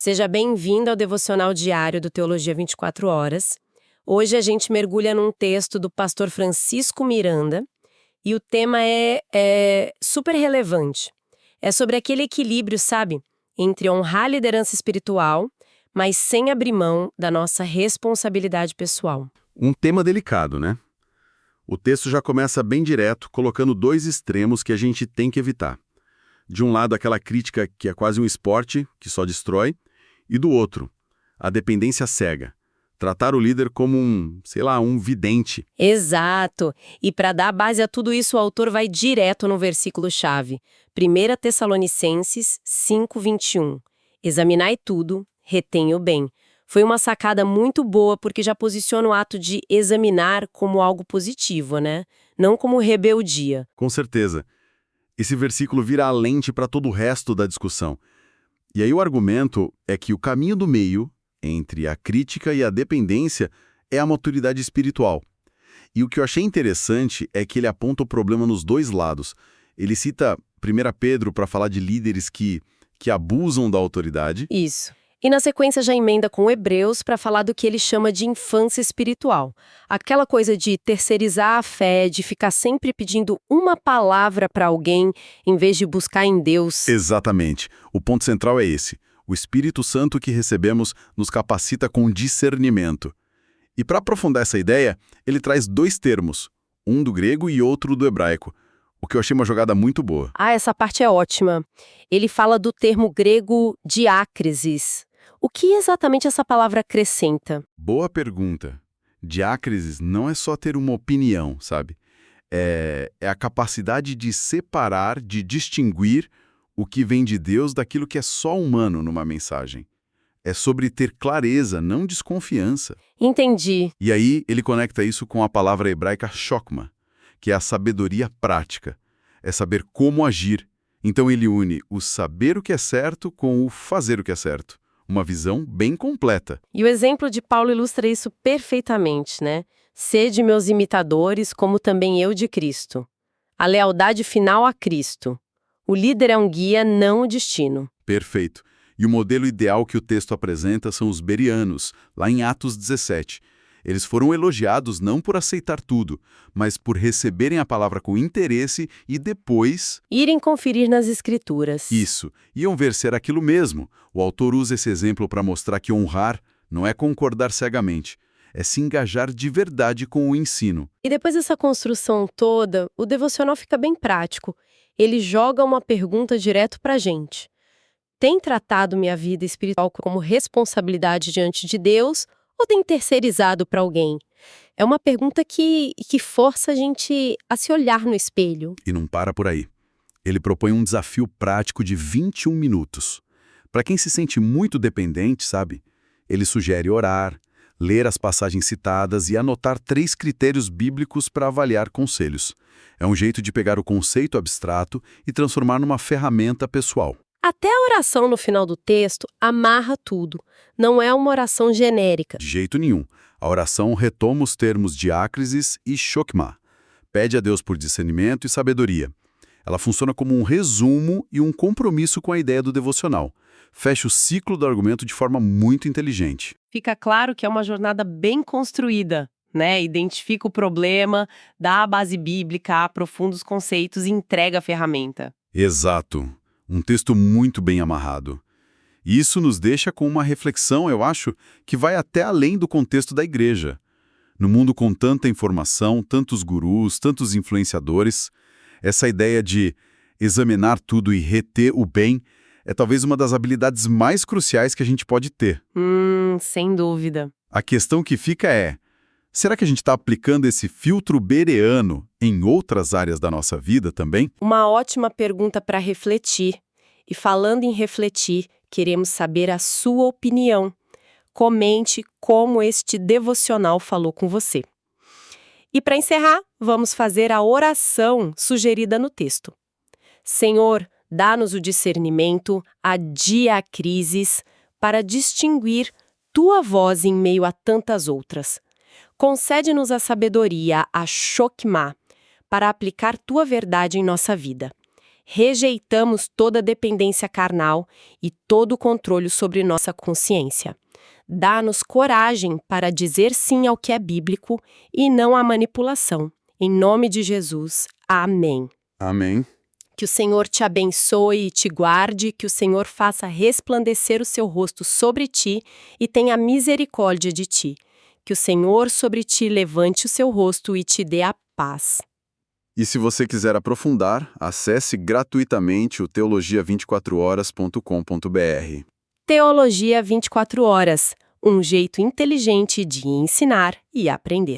Seja bem-vindo ao devocional diário do Teologia 24 Horas. Hoje a gente mergulha num texto do pastor Francisco Miranda e o tema é super relevante. É sobre aquele equilíbrio, sabe? Entre honrar a liderança espiritual, mas sem abrir mão da nossa responsabilidade pessoal. Um tema delicado, né? O texto já começa bem direto, colocando dois extremos que a gente tem que evitar. De um lado, aquela crítica que é quase um esporte, que só destrói, e do outro, a dependência cega. Tratar o líder como um vidente. Exato! E para dar base a tudo isso, o autor vai direto no versículo-chave. 1 Tessalonicenses 5:21. Examinai tudo, retém o bem. Foi uma sacada muito boa porque já posiciona o ato de examinar como algo positivo, né? Não como rebeldia. Com certeza. Esse versículo vira a lente para todo o resto da discussão. E aí o argumento é que o caminho do meio, entre a crítica e a dependência, é a maturidade espiritual. E o que eu achei interessante é que ele aponta o problema nos dois lados. Ele cita 1 Pedro para falar de líderes que abusam da autoridade. Isso. E na sequência já emenda com Hebreus para falar do que ele chama de infância espiritual. Aquela coisa de terceirizar a fé, de ficar sempre pedindo uma palavra para alguém em vez de buscar em Deus. Exatamente. O ponto central é esse. O Espírito Santo que recebemos nos capacita com discernimento. E para aprofundar essa ideia, ele traz dois termos, um do grego e outro do hebraico, o que eu achei uma jogada muito boa. Essa parte é ótima. Ele fala do termo grego diácresis. O que exatamente essa palavra acrescenta? Boa pergunta. Diácresis não é só ter uma opinião, sabe? É a capacidade de separar, de distinguir o que vem de Deus daquilo que é só humano numa mensagem. É sobre ter clareza, não desconfiança. Entendi. E aí ele conecta isso com a palavra hebraica chokma, que é a sabedoria prática. É saber como agir. Então ele une o saber o que é certo com o fazer o que é certo. Uma visão bem completa. E o exemplo de Paulo ilustra isso perfeitamente, né? Sede meus imitadores, como também eu de Cristo. A lealdade final a Cristo. O líder é um guia, não o destino. Perfeito. E o modelo ideal que o texto apresenta são os bereanos, lá em Atos 17. Eles foram elogiados não por aceitar tudo, mas por receberem a palavra com interesse e depois... irem conferir nas Escrituras. Isso. Iam ver se era aquilo mesmo. O autor usa esse exemplo para mostrar que honrar não é concordar cegamente, é se engajar de verdade com o ensino. E depois dessa construção toda, o devocional fica bem prático. Ele joga uma pergunta direto para a gente. Tem tratado minha vida espiritual como responsabilidade diante de Deus ou tem terceirizado para alguém? É uma pergunta que força a gente a se olhar no espelho. E não para por aí. Ele propõe um desafio prático de 21 minutos. Para quem se sente muito dependente, sabe? Ele sugere orar, ler as passagens citadas e anotar 3 critérios bíblicos para avaliar conselhos. É um jeito de pegar o conceito abstrato e transformar numa ferramenta pessoal. Até a oração no final do texto amarra tudo. Não é uma oração genérica. De jeito nenhum. A oração retoma os termos diácresis e chokmah. Pede a Deus por discernimento e sabedoria. Ela funciona como um resumo e um compromisso com a ideia do devocional. Fecha o ciclo do argumento de forma muito inteligente. Fica claro que é uma jornada bem construída, né? Identifica o problema, dá a base bíblica, aprofunda os conceitos e entrega a ferramenta. Exato. Um texto muito bem amarrado. E isso nos deixa com uma reflexão, eu acho, que vai até além do contexto da igreja. No mundo com tanta informação, tantos gurus, tantos influenciadores, essa ideia de examinar tudo e reter o bem é talvez uma das habilidades mais cruciais que a gente pode ter. Sem dúvida. A questão que fica é, será que a gente está aplicando esse filtro bereano em outras áreas da nossa vida também? Uma ótima pergunta para refletir. E falando em refletir, queremos saber a sua opinião. Comente como este devocional falou com você. E para encerrar, vamos fazer a oração sugerida no texto. Senhor, dá-nos o discernimento, a diacrisis, para distinguir tua voz em meio a tantas outras. Concede-nos a sabedoria, a chokmah, para aplicar tua verdade em nossa vida. Rejeitamos toda dependência carnal e todo o controle sobre nossa consciência. Dá-nos coragem para dizer sim ao que é bíblico e não à manipulação. Em nome de Jesus. Amém. Amém. Que o Senhor te abençoe e te guarde, que o Senhor faça resplandecer o seu rosto sobre ti e tenha misericórdia de ti. Que o Senhor sobre ti levante o seu rosto e te dê a paz. E se você quiser aprofundar, acesse gratuitamente o teologia24horas.com.br. Teologia 24 horas, um jeito inteligente de ensinar e aprender.